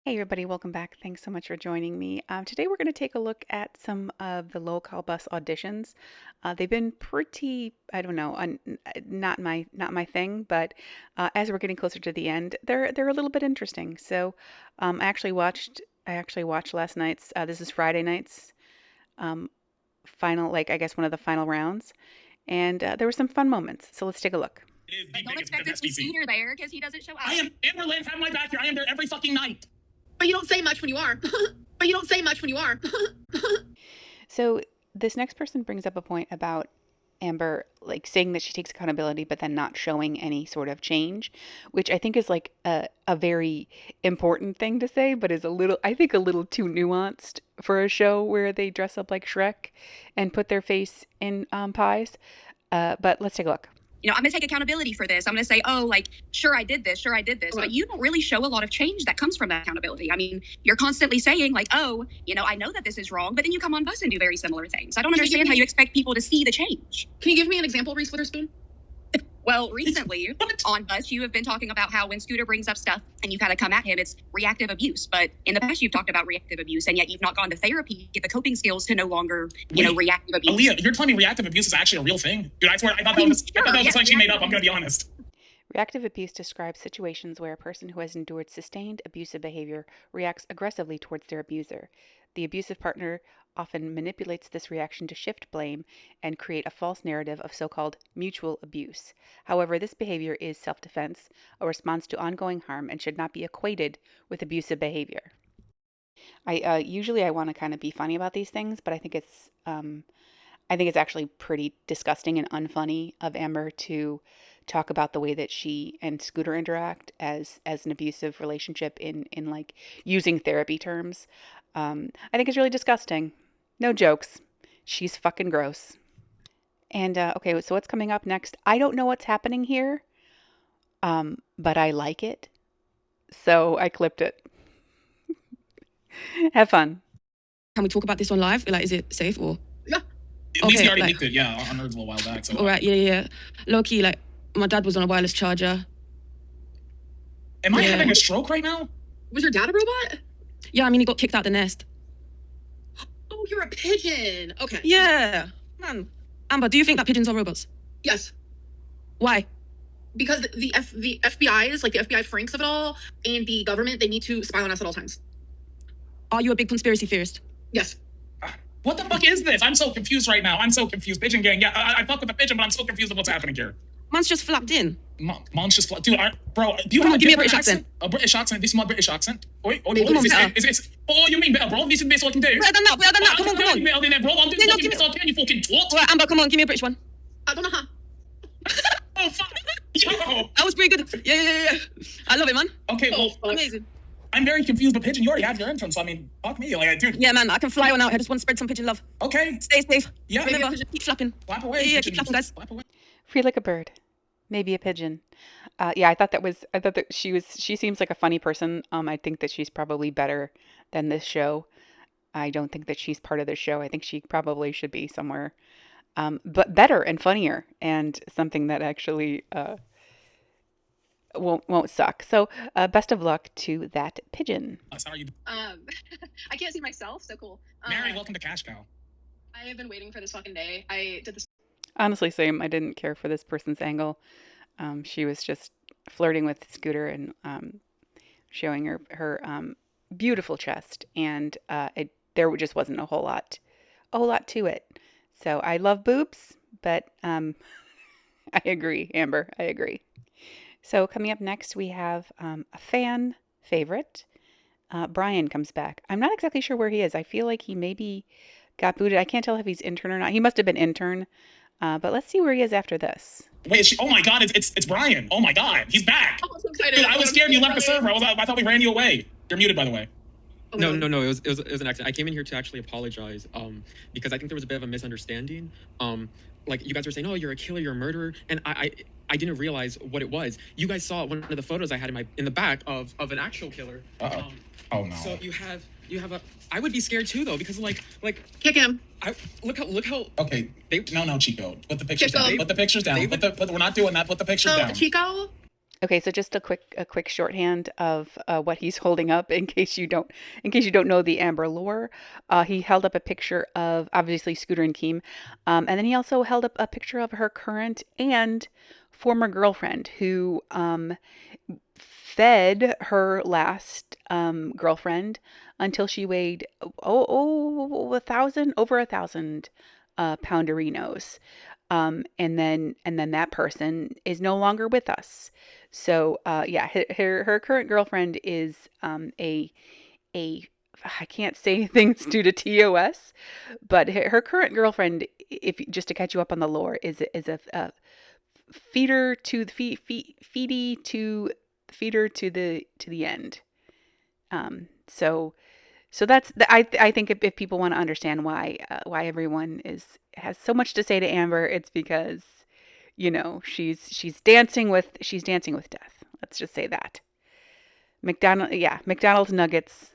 Hey everybody, welcome back. Thanks so much for joining me. Today we're going to take a look at some of the lolcowbus auditions. They've been pretty, I don't know, not my thing, but as we're getting closer to the end, they're a little bit interesting. So I actually watched last night's. This is Friday night's um, final, like I guess one of the final rounds, and there were some fun moments. So let's take a look. Don't expect to see Scooter there because he doesn't show up. I am Amberlynn, have my back here. I am there every fucking night. But you don't say much when you are. But you don't say much when you are. So this next person brings up a point about Amber like saying that she takes accountability but then not showing any sort of change, which I think is like a very important thing to say, but is I think a little too nuanced for a show where they dress up like Shrek and put their face in pies. But let's take a look. I'm going to take accountability for this. I'm going to say, oh, like, sure, I did this. Sure, I did this. But you don't really show a lot of change that comes from that accountability. I mean, you're constantly saying, like, oh, I know that this is wrong, but then you come on bus and do very similar things. I don't understand how you expect people to see the change. Can you give me an example, Reese Witherspoon? Well, recently on bus, you have been talking about how when Scooter brings up stuff and you kind of come at him, it's reactive abuse. But in the past, you've talked about reactive abuse, and yet you've not gone to therapy to get the coping skills to no longer, reactive abuse. Aaliyah, you're telling me reactive abuse is actually a real thing? Dude, I swear, I thought that was something she made up. I'm going to be honest. Reactive abuse describes situations where a person who has endured sustained abusive behavior reacts aggressively towards their abuser. The abusive partner often manipulates this reaction to shift blame and create a false narrative of so-called mutual abuse. However, this behavior is self-defense, a response to ongoing harm, and should not be equated with abusive behavior. I usually I want to kind of be funny about these things, but I think it's actually pretty disgusting and unfunny of Amber to talk about the way that she and Scooter interact as an abusive relationship in like using therapy terms. I think it's really disgusting. No jokes. She's fucking gross. And okay, so what's coming up next? I don't know what's happening here, but I like it, so I clipped it. Have fun. Can we talk about this on live? Like, is it safe or? Yeah. At least Okay, he already like- leaked it, yeah, on Nerds a little while back. So, All right, yeah. Low key, like, my dad was on a wireless charger. am I Yeah. having a stroke right now? Was your dad a robot? Yeah, I mean, he got kicked out the nest. Oh, you're a pigeon. Okay. Yeah, man. Amber, do you think that pigeons are robots? Yes. Why? Because the FBI is like the FBI Franks of it all, and the government, they need to spy on us at all times. Are you a big conspiracy theorist? Yes. What the fuck is this? I'm so confused right now. I'm so confused. Pigeon gang, yeah, I fuck with the pigeon, but I'm so confused with what's happening here. Man's just flapped in. Mom's just, dude, bro, do you Come have on, a give me a different British accent? A British accent? This is my British accent. Wait, Come on, better. oh, you mean better, bro? This is the best I can do. Better than that, come on. Better than that, bro. I'm doing No, fucking give best I can, you fucking twat. All right, Amber, come on, give me a British one. I don't know how. Oh, fuck. Yo. That was pretty good. Yeah. I love it, man. Okay, well, Amazing. I'm very confused, but Pigeon, you already have your intro, so I mean, fuck me, like, dude. Yeah, man, I can fly on out. I just want to spread some pigeon love. Okay, Stay safe. yeah, Remember, keep flapping. flap away. Yeah, Pigeon. keep flapping, guys. Flap away. Free like a bird, maybe a pigeon. Yeah, I thought that she seems like a funny person. I think that she's probably better than this show. I don't think that she's part of this show. I think she probably should be somewhere, but better and funnier and something that actually won't suck. So best of luck to that pigeon. How are you? I can't see myself, so cool. Mary, welcome to Cash Cow. I have been waiting for this fucking day. I did this. Honestly, same. I didn't care for this person's angle. She was just flirting with Scooter and showing her beautiful chest, and there just wasn't a whole lot to it. So I love boobs, but I agree, Amber. I agree. So coming up next, we have a fan favorite. Brian comes back. I'm not exactly sure where he is. I feel like he maybe got booted. I can't tell if he's intern or not. He must have been intern. But let's see where he is after this. Wait, oh my god, it's Brian. Oh my god, he's back. Oh, I'm so excited. Dude, I was scared you left the server. I thought we ran you away. You're muted, by the way. No. It was an accident. I came in here to actually apologize, because I think there was a bit of a misunderstanding. Like you guys were saying, oh, you're a killer, you're a murderer, and I didn't realize what it was. You guys saw one of the photos I had in the back of an actual killer. Uh-oh. Oh no. So you have a. I would be scared too though, because like Kick him. look how. Okay. They- No, Chico. Put the pictures Chico. down. Put the pictures down. They- We're not doing that. Put the pictures So, down. Chico, Okay, so just a quick shorthand of what he's holding up in case you don't know the Amber lore. He held up a picture of obviously Scooter and Keem, and then he also held up a picture of her current and former girlfriend who fed her last girlfriend until she weighed over 1,000 pounderinos. And then that person is no longer with us. So yeah, her current girlfriend is a I can't say things due to TOS, but her current girlfriend, if just to catch you up on the lore, is a feeder to the feeder to the end. So that's I think if people want to understand why everyone has so much to say to Amber, it's because she's dancing with death. Let's just say that. McDonald's nuggets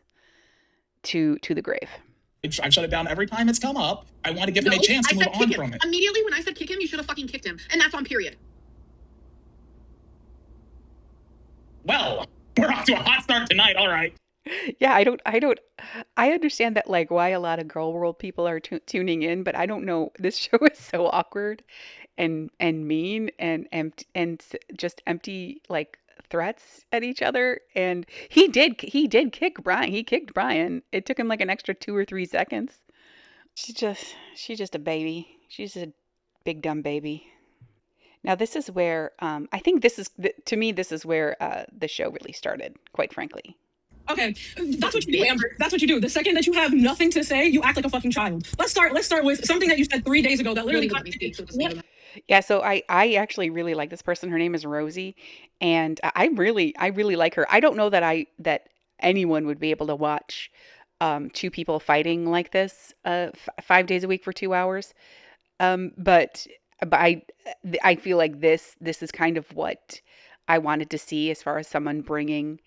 to the grave. I've shut it down every time it's come up. I want to give him a chance to move on from it. Immediately when I said kick him, you should have fucking kicked him. And that's on period. Well, we're off to a hot start tonight. All right. Yeah, I understand that, like, why a lot of girl world people are tuning in, but I don't know. This show is so awkward and mean and just empty, like, threats at each other. And he did kick Brian. He kicked Brian. It took him like an extra 2 or 3 seconds. She's just a baby. She's a big dumb baby. Now this is where I think to me this is where the show really started, quite frankly. Okay, that's what you do, Amber. That's what you do. The second that you have nothing to say, you act like a fucking child. Let's start with something that you said 3 days ago that literally got me. Yeah, so I actually really like this person. Her name is Rosie, and I really like her. I don't know that anyone would be able to watch 2 people fighting like this 5 days a week for 2 hours. But I feel like this is kind of what I wanted to see as far as someone bringing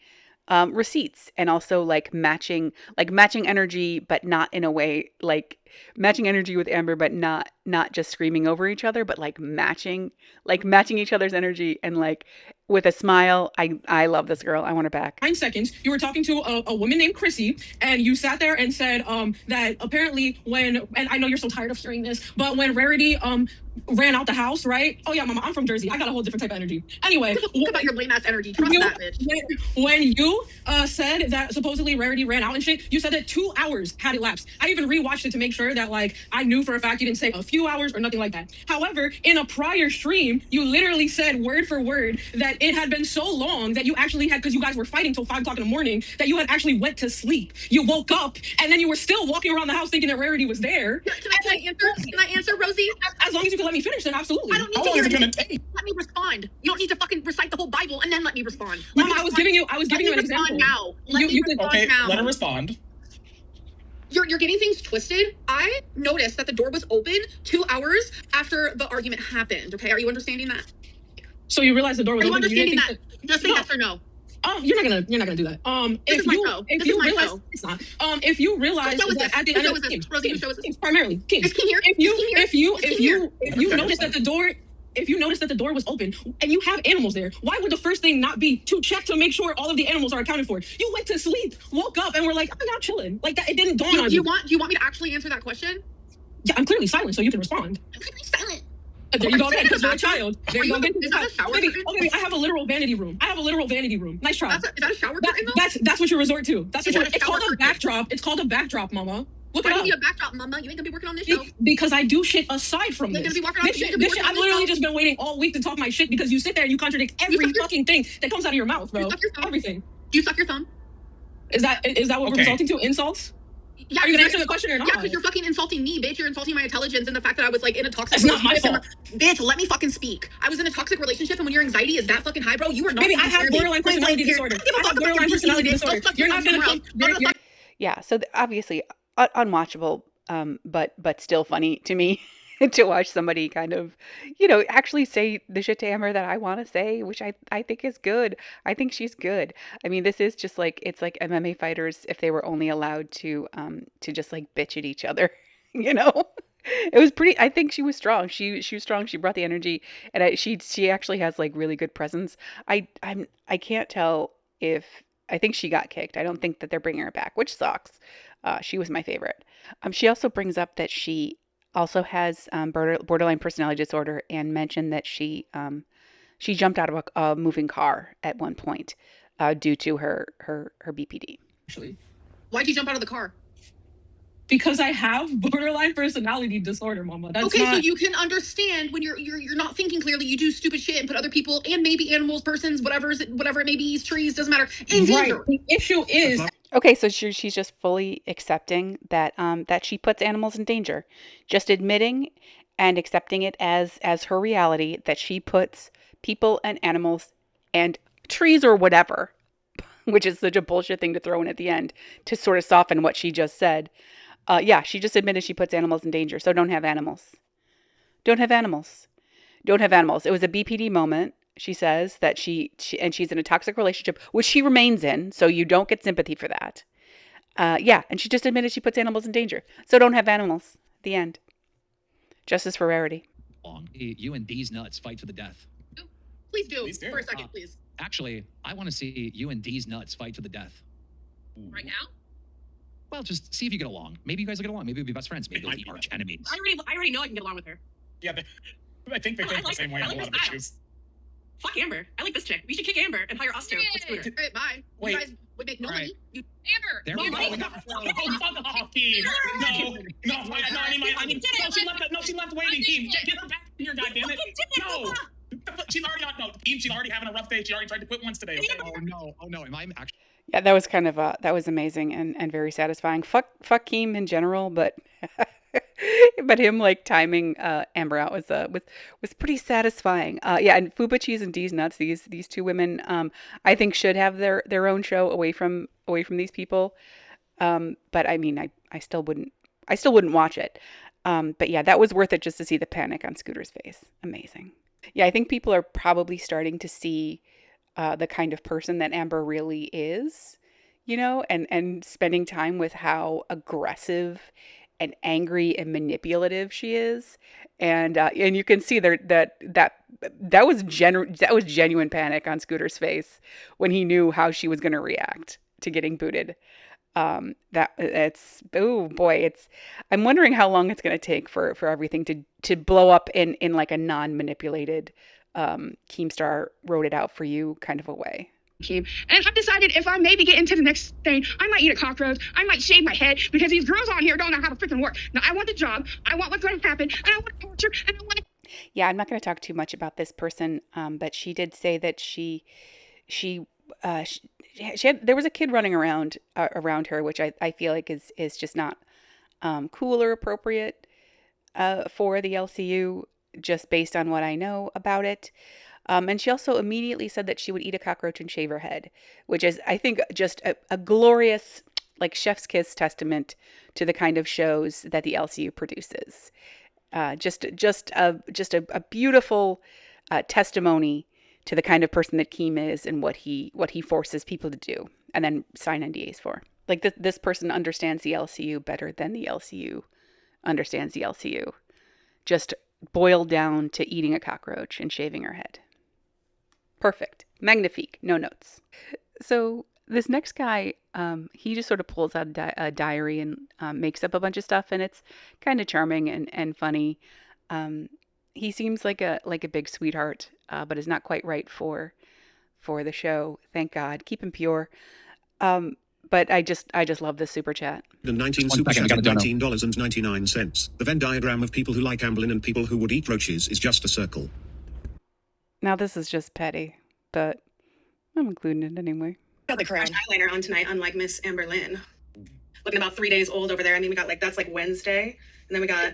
receipts and also like matching energy, but not in a way like matching energy with Amber, but not just screaming over each other, but like matching each other's energy and like with a smile. I love this girl. I want her back. 9 seconds. You were talking to a woman named Chrissy, and you sat there and said that apparently and I know you're so tired of hearing this, but when Rarity ran out the house, right? Oh yeah, mama, I'm from Jersey. I got a whole different type of energy. Anyway, what about your lame ass energy? Trust that bitch. When you said that supposedly Rarity ran out and shit, you said that 2 hours had elapsed. I even rewatched it to make sure that like I knew for a fact you didn't say a few hours or nothing like that. However, in a prior stream, you literally said word for word that it had been so long that you actually had, because you guys were fighting till 5 o'clock in the morning, that you had actually went to sleep. You woke up and then you were still walking around the house thinking that Rarity was there. Can I answer, Rosie? As long as you can let me finish, then absolutely. I don't need to hear it. Let me respond. You don't need to fucking recite the whole Bible and then let me respond. Mama, I was giving you an example. Now. Let me respond now. Let her respond. You're getting things twisted. I noticed that the door was open 2 hours after the argument happened. Okay, are you understanding that? So you realized the door was open. Are you understanding that? Just say yes or no. You're not gonna do that. If you realize it's not. If you realize that at the end of the game, Rosie, show us this. Primarily Keem. Is Keem here? If you notice that the door. If you notice that the door was open and you have animals there, why would the first thing not be to check to make sure all of the animals are accounted for? You went to sleep, woke up, and were like, I'm not chilling. Like that, it didn't dawn on you. Do you want me to actually answer that question? Yeah, I'm clearly silent, so you can respond. I'm clearly silent. There you go again, because you're a child. There you go again. Is that a shower curtain? Baby, I have a literal vanity room. Nice try. Is that a shower curtain though? That's what you resort to. It's called a backdrop. It's called a backdrop, mama. Look Why it do up. you need a backdrop, mama? You ain't gonna be working on this show. Because I do shit aside from this. I've literally just been waiting all week to talk my shit because you sit there and you contradict every fucking thing that comes out of your mouth, bro. Everything. Do you suck your thumb? Is that what we're resulting to? Insults? Yeah, are you gonna answer the question or not? Yeah, because you're fucking insulting me, bitch. You're insulting my intelligence and the fact that I was like in a toxic. That's not my fault. Bitch, let me fucking speak. I was in a toxic relationship, and when your anxiety is that fucking high, bro, you are not. Baby, I have borderline personality disorder. You're not gonna come. Yeah, so obviously unwatchable, but still funny to me to watch somebody kind of, actually say the shit to Amber that I want to say, which I think is good. I think she's good. I mean, this is just like, it's like MMA fighters if they were only allowed to just like bitch at each other, It was pretty. I think she was strong. She was strong. She brought the energy, and she actually has like really good presence. I can't tell if I think she got kicked. I don't think that they're bringing her back, which sucks. She was my favorite. She also brings up that she also has borderline personality disorder, and mentioned that she jumped out of a moving car at one point due to her BPD. Actually, Why'd you jump out of the car? because I have borderline personality disorder, Mama. That's Okay, not... so you can understand when you're not thinking clearly, you do stupid shit and put other people and maybe animals, persons, whatever it may be, trees, doesn't matter, in danger. Right. The issue is Okay, so she's just fully accepting that that she puts animals in danger, just admitting and accepting it as her reality that she puts people and animals and trees or whatever, which is such a bullshit thing to throw in at the end to sort of soften what she just said. Yeah, she just admitted she puts animals in danger, so don't have animals. Don't have animals. Don't have animals. It was a BPD moment. She says that and she's in a toxic relationship, which she remains in, so you don't get sympathy for that. Yeah, and she just admitted she puts animals in danger, so don't have animals. The end. Justice for Rarity. You and D's nuts fight to the death. Please do. Please do. For a second, please. Actually, I want to see you and D's nuts fight to the death. Right now? Well, just see if you get along. Maybe you guys will get along. Maybe you'll be best friends. Maybe you'll be arch enemies. I already know I can get along with her. Yeah, I think they think the same way on a lot of issues. Fuck Amber. I like this chick. We should kick Amber and hire us two. Let's do it. All right, bye. Wait. You guys would make no All money. right. Amber! There No, we no, go. no, fuck off, Keem. No, she left waiting, Keem. Get her back here, goddammit. No. She's already on, no, Keem, she's already having a rough day. She already tried to quit once today, okay? Oh no. Am I actually? Yeah, that was kind of that was amazing and very satisfying. Fuck Keem in general, but but him like timing Amber out was pretty satisfying. Yeah, and Fuba Cheese and D's Nuts, these two women, I think should have their own show away from these people. But I mean, I still wouldn't watch it. But yeah, that was worth it just to see the panic on Scooter's face. Amazing. Yeah, I think people are probably starting to see the kind of person that Amber really is, and spending time with how aggressive and angry and manipulative she is, and you can see that was genuine panic on Scooter's face when he knew how she was going to react to getting booted. I'm wondering how long it's going to take for everything to blow up in like a non-manipulated Keemstar wrote it out for you kind of a way. And I've decided if I maybe get into the next thing, I might eat a cockroach, I might shave my head, because these girls on here don't know how to freaking work. Now, I want the job, I want what's going to happen, and I want torture, and I want to... Yeah, I'm not going to talk too much about this person, but she did say that she had, there was a kid running around her, which I feel like is just not cool or appropriate for the LCU, just based on what I know about it. And she also immediately said that she would eat a cockroach and shave her head, which is, I think, just a glorious, like, chef's kiss testament to the kind of shows that the LCU produces. Just a beautiful testimony to the kind of person that Keem is and what he forces people to do and then sign NDAs for. Like, this person understands the LCU better than the LCU understands the LCU. Just boiled down to eating a cockroach and shaving her head. Perfect. Magnifique. No notes. So this next guy, he just sort of pulls out a diary and makes up a bunch of stuff, and it's kind of charming and funny. He seems like a big sweetheart, but is not quite right for the show. Thank God. Keep him pure. But I just love this super chat. The 19 super chat at $19.99. The Venn diagram of people who like Amberlynn and people who would eat roaches is just a circle. Now this is just petty, but I'm including it anyway. Got the crash eyeliner on tonight, unlike Miss Amberlynn. Looking about 3 days old over there. I mean, we got that's like Wednesday, and then we got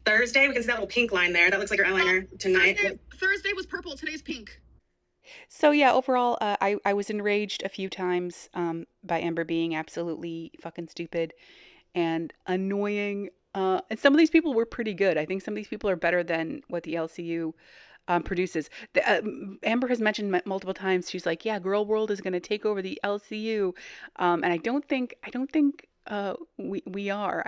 Thursday. We can see that little pink line there. That looks like her eyeliner tonight. Thursday was purple. Today's pink. So yeah, overall, I was enraged a few times by Amber being absolutely fucking stupid and annoying. And some of these people were pretty good. I think some of these people are better than what the LCU produces. Amber has mentioned multiple times. She's like, "Yeah, Girl World is going to take over the LCU," and I don't think we are.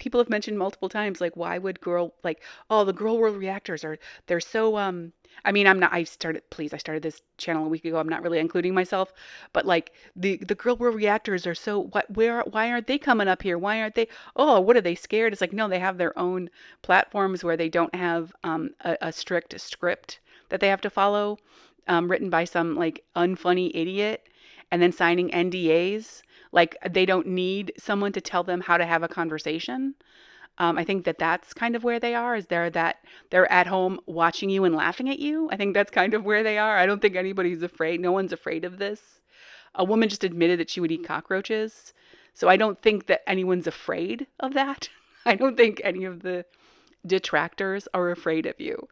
people have mentioned multiple times, like, why would the girl world reactors they're so, I mean, I started this channel a week ago. I'm not really including myself, but like the girl world reactors are so, why aren't they coming up here? Why aren't they, oh, what are they scared? It's like, no, they have their own platforms where they don't have a strict script that they have to follow, written by some like unfunny idiot, and then signing NDAs. Like, they don't need someone to tell them how to have a conversation. I think that's kind of where they are, is they're at home watching you and laughing at you. I think that's kind of where they are. I don't think anybody's afraid. No one's afraid of this. A woman just admitted that she would eat cockroaches. So I don't think that anyone's afraid of that. I don't think any of the detractors are afraid of you.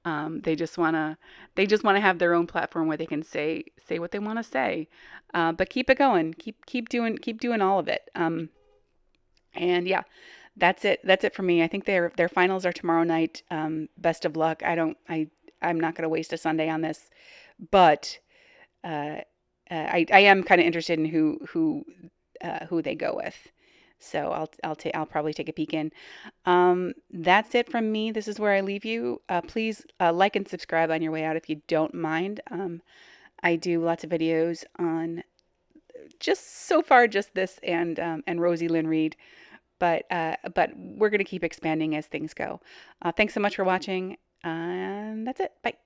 They just wanna have their own platform where they can say what they want to say. But keep it going. Keep doing all of it. And yeah, that's it for me. I think their finals are tomorrow night. Best of luck. I'm not going to waste a Sunday on this, but I am kind of interested in who they go with. So I'll probably take a peek in. That's it from me. This is where I leave you. Please like and subscribe on your way out if you don't mind. I do lots of videos on just this and Rosie Lynn Reid. But we're going to keep expanding as things go. Thanks so much for watching, and that's it. Bye.